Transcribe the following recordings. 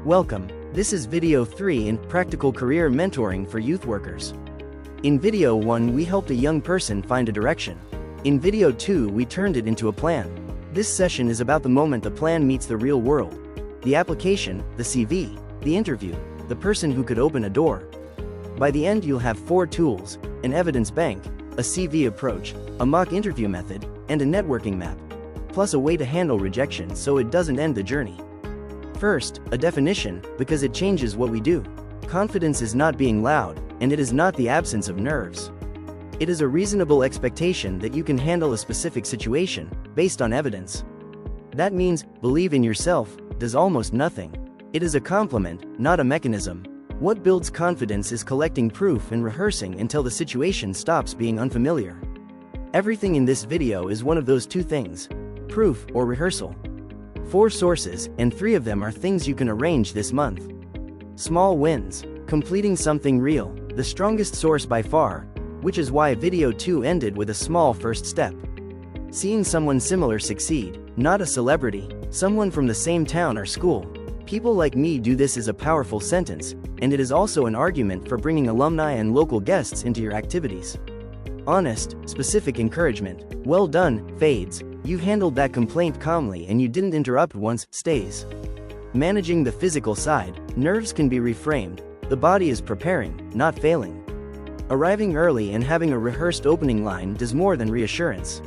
Welcome, this is video 3 in Practical Career Mentoring for Youth Workers. In video 1 we helped a young person find a direction. In video 2 we turned it into a plan. This session is about the moment the plan meets the real world. The application, the CV, the interview, the person who could open a door. By the end you'll have 4 tools, an evidence bank, a CV approach, a mock interview method, and a networking map. Plus a way to handle rejection so it doesn't end the journey. First, a definition, because it changes what we do. Confidence is not being loud, and it is not the absence of nerves. It is a reasonable expectation that you can handle a specific situation, based on evidence. That means, believe in yourself, does almost nothing. It is a complement, not a mechanism. What builds confidence is collecting proof and rehearsing until the situation stops being unfamiliar. Everything in this video is one of those two things: proof or rehearsal. 4 sources, and 3 of them are things you can arrange this month. Small wins. Completing something real, the strongest source by far, which is why video 2 ended with a small first step. Seeing someone similar succeed, not a celebrity, someone from the same town or school. People like me do this is a powerful sentence, and it is also an argument for bringing alumni and local guests into your activities. Honest, specific encouragement. Well done, fades. You handled that complaint calmly and you didn't interrupt once, stays. Managing the physical side, nerves can be reframed. The body is preparing, not failing. Arriving early and having a rehearsed opening line does more than reassurance.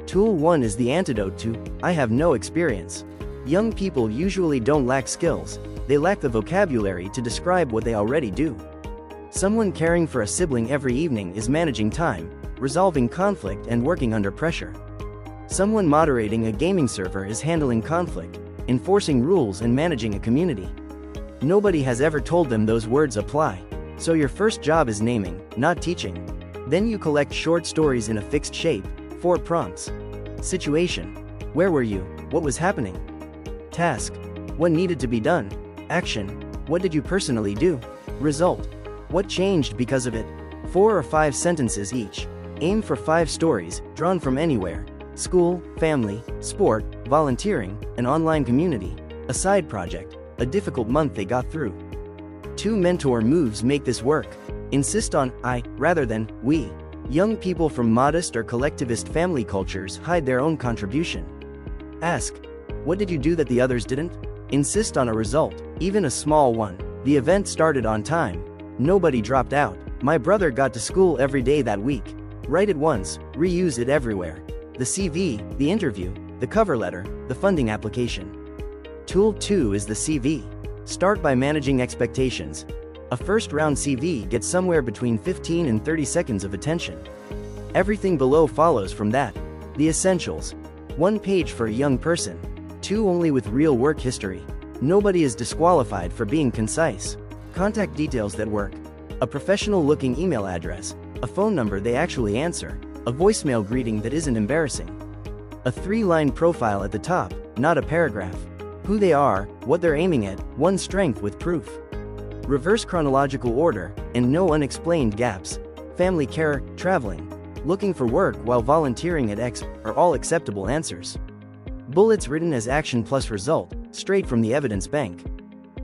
Tool 1 is the antidote to, I have no experience. Young people usually don't lack skills, they lack the vocabulary to describe what they already do. Someone caring for a sibling every evening is managing time, resolving conflict and working under pressure. Someone moderating a gaming server is handling conflict, enforcing rules and managing a community. Nobody has ever told them those words apply. So your first job is naming, not teaching. Then you collect short stories in a fixed shape, 4 prompts. Situation. Where were you? What was happening? Task. What needed to be done? Action. What did you personally do? Result. What changed because of it? 4 or 5 sentences each. Aim for 5 stories, drawn from anywhere. School, family, sport, volunteering, an online community, a side project, a difficult month they got through. 2 mentor moves make this work. Insist on I rather than we. Young people from modest or collectivist family cultures hide their own contribution. Ask, what did you do that the others didn't? Insist on a result, even a small one. The event started on time. Nobody dropped out. My brother got to school every day that week. Write it once, reuse it everywhere. The CV, the interview, the cover letter, the funding application. Tool 2 is the CV. Start by managing expectations. A first-round CV gets somewhere between 15 and 30 seconds of attention. Everything below follows from that. The essentials. 1 page for a young person. 2 only with real work history. Nobody is disqualified for being concise. Contact details that work. A professional-looking email address. A phone number they actually answer. A voicemail greeting that isn't embarrassing. A 3-line profile at the top, not a paragraph. Who they are, what they're aiming at, 1 strength with proof. Reverse chronological order, and no unexplained gaps. Family care, traveling, looking for work while volunteering at X are all acceptable answers. Bullets written as action plus result, straight from the evidence bank.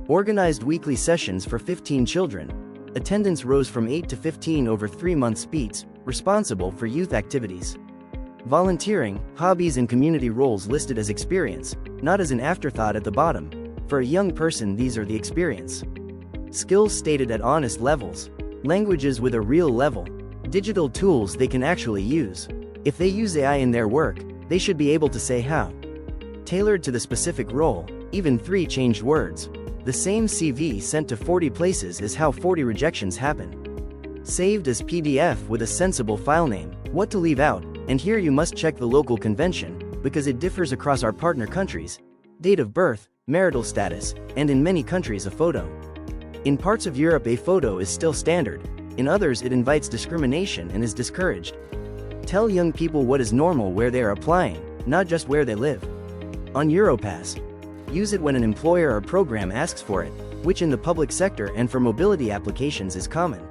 Organized weekly sessions for 15 children. Attendance rose from 8 to 15 over 3 months. Beats, responsible for youth activities. Volunteering, hobbies and community roles listed as experience, not as an afterthought at the bottom. For a young person these are the experience. Skills stated at honest levels. Languages with a real level. Digital tools they can actually use. If they use AI in their work, they should be able to say how. Tailored to the specific role, even 3 changed words. The same CV sent to 40 places is how 40 rejections happen. Saved as PDF with a sensible file name. What to leave out, and here you must check the local convention, because it differs across our partner countries. Date of birth, marital status, and in many countries a photo. In parts of Europe a photo is still standard, in others it invites discrimination and is discouraged. Tell young people what is normal where they are applying, not just where they live. On Europass. Use it when an employer or program asks for it, which in the public sector and for mobility applications is common.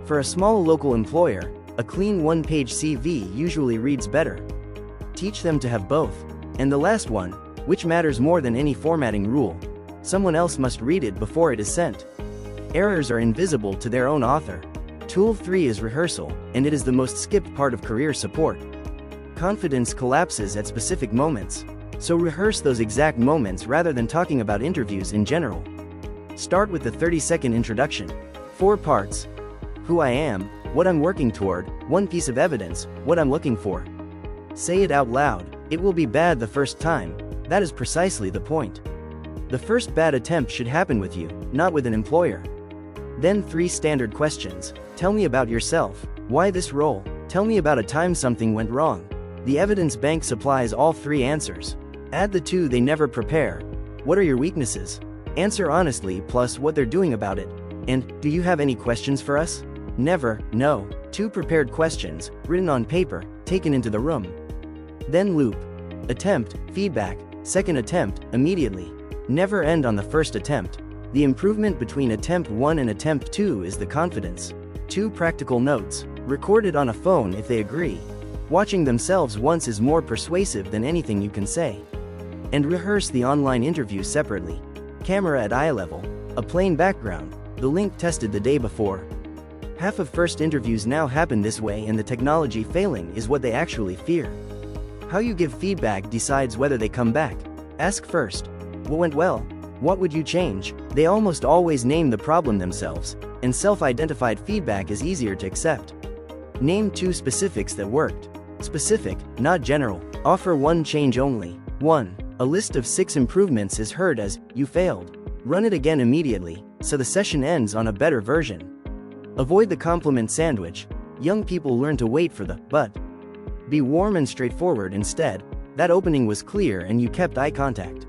For a small local employer, a clean 1-page CV usually reads better. Teach them to have both. And the last one, which matters more than any formatting rule. Someone else must read it before it is sent. Errors are invisible to their own author. Tool 3 is rehearsal, and it is the most skipped part of career support. Confidence collapses at specific moments. So rehearse those exact moments rather than talking about interviews in general. Start with the 30-second introduction. 4 parts. Who I am, what I'm working toward, 1 piece of evidence, what I'm looking for. Say it out loud. It will be bad the first time. That is precisely the point. The first bad attempt should happen with you, not with an employer. Then 3 standard questions. Tell me about yourself. Why this role? Tell me about a time something went wrong. The evidence bank supplies all 3 answers. Add the 2 they never prepare. What are your weaknesses? Answer honestly plus what they're doing about it. And, do you have any questions for us? Never, no. 2 prepared questions, written on paper, taken into the room. Then loop. Attempt, feedback, second attempt, immediately. Never end on the first attempt. The improvement between attempt 1 and attempt 2 is the confidence. 2 practical notes. Record it on a phone if they agree. Watching themselves once is more persuasive than anything you can say. And rehearse the online interview separately. Camera at eye level. A plain background. The link tested the day before. Half of first interviews now happen this way, and the technology failing is what they actually fear. How you give feedback decides whether they come back. Ask first. What went well? What would you change? They almost always name the problem themselves, and self-identified feedback is easier to accept. Name 2 specifics that worked. Specific, not general. Offer 1 change only. 1. A list of 6 improvements is heard as, you failed. Run it again immediately, so the session ends on a better version. Avoid the compliment sandwich. Young people learn to wait for the but. Be warm and straightforward instead. That opening was clear and you kept eye contact.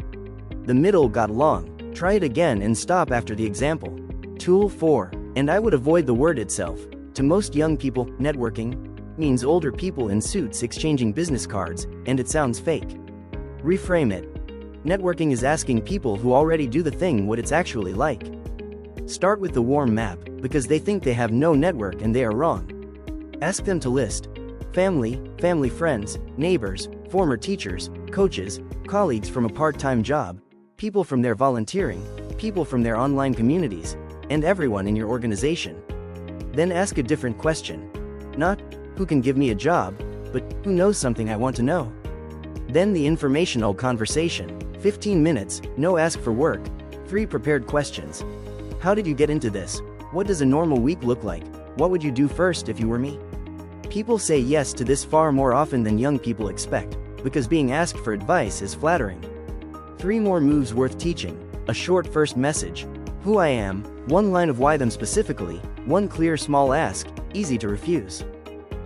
The middle got long. Try it again and stop after the example. Tool 4. And I would avoid the word itself. To most young people, networking means older people in suits exchanging business cards, and it sounds fake. Reframe it. Networking is asking people who already do the thing what it's actually like. Start with the warm map, because they think they have no network and they are wrong. Ask them to list family, family friends, neighbors, former teachers, coaches, colleagues from a part-time job, people from their volunteering, people from their online communities, and everyone in your organization. Then ask a different question. Not, who can give me a job, but, who knows something I want to know? Then the informational conversation. 15 minutes, no ask for work. 3 prepared questions. How did you get into this? What does a normal week look like? What would you do first if you were me? People say yes to this far more often than young people expect, because being asked for advice is flattering. 3 more moves worth teaching. A short first message. Who I am, 1 line of why them specifically, 1 clear small ask, easy to refuse.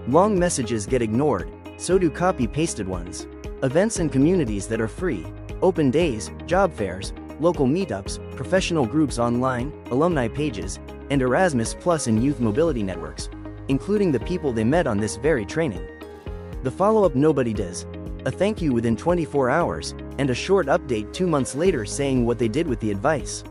Long messages get ignored, so do copy-pasted ones. Events and communities that are free. Open days, job fairs, local meetups, professional groups online, alumni pages, and Erasmus Plus and youth mobility networks, including the people they met on this very training. The follow-up nobody does. A thank you within 24 hours, and a short update 2 months later saying what they did with the advice.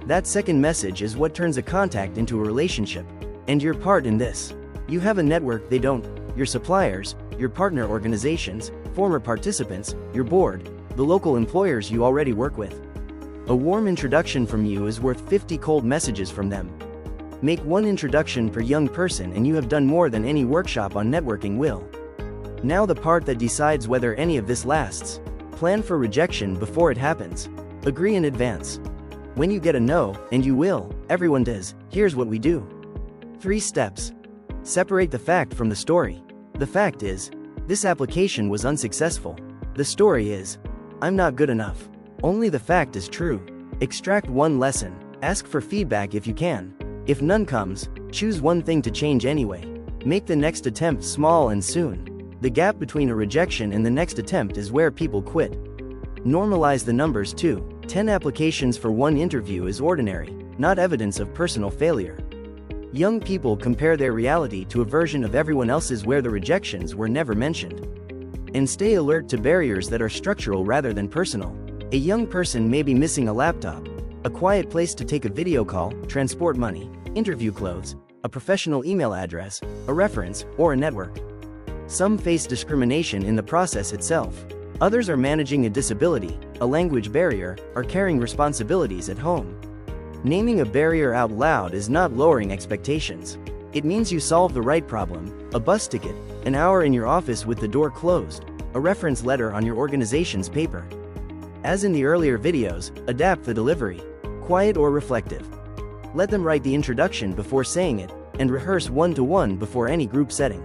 That second message is what turns a contact into a relationship. And your part in this. You have a network they don't. Your suppliers, your partner organizations, former participants, your board, the local employers you already work with. A warm introduction from you is worth 50 cold messages from them. Make 1 introduction per young person and you have done more than any workshop on networking will. Now the part that decides whether any of this lasts. Plan for rejection before it happens. Agree in advance. When you get a no, and you will, everyone does, here's what we do. 3 steps. Separate the fact from the story. The fact is, this application was unsuccessful. The story is, I'm not good enough. Only the fact is true. Extract 1 lesson. Ask for feedback if you can. If none comes, choose 1 thing to change anyway. Make the next attempt small and soon. The gap between a rejection and the next attempt is where people quit. Normalize the numbers too. 10 applications for 1 interview is ordinary, not evidence of personal failure. Young people compare their reality to a version of everyone else's where the rejections were never mentioned. And stay alert to barriers that are structural rather than personal. A young person may be missing a laptop, a quiet place to take a video call, transport money, interview clothes, a professional email address, a reference, or a network. Some face discrimination in the process itself. Others are managing a disability, a language barrier, or carrying responsibilities at home. Naming a barrier out loud is not lowering expectations. It means you solve the right problem: a bus ticket, an hour in your office with the door closed, a reference letter on your organization's paper. As in the earlier videos, adapt the delivery, quiet or reflective. Let them write the introduction before saying it, and rehearse one-to-one before any group setting.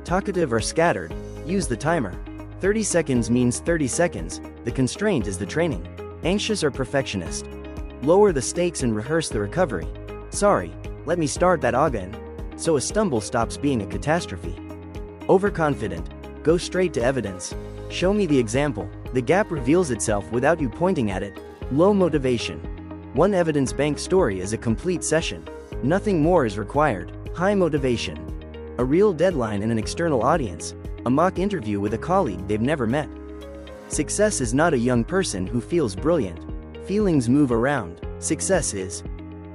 Talkative or scattered, use the timer. 30 seconds means 30 seconds, the constraint is the training. Anxious or perfectionist, lower the stakes and rehearse the recovery. Sorry, let me start that again, so a stumble stops being a catastrophe. Overconfident, go straight to evidence. Show me the example, the gap reveals itself without you pointing at it. Low motivation, one evidence bank story is a complete session. Nothing more is required. High motivation, a real deadline and an external audience, a mock interview with a colleague they've never met. Success is not a young person who feels brilliant. Feelings move around. Success is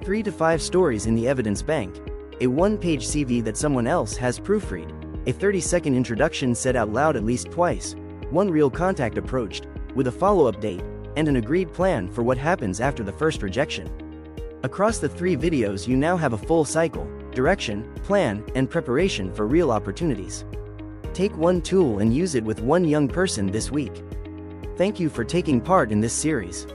3 to 5 stories in the evidence bank, a one-page CV that someone else has proofread, a 30-second introduction said out loud at least twice, one real contact approached, with a follow-up date, and an agreed plan for what happens after the first rejection. Across the 3 videos you now have a full cycle, direction, plan, and preparation for real opportunities. Take one tool and use it with one young person this week. Thank you for taking part in this series.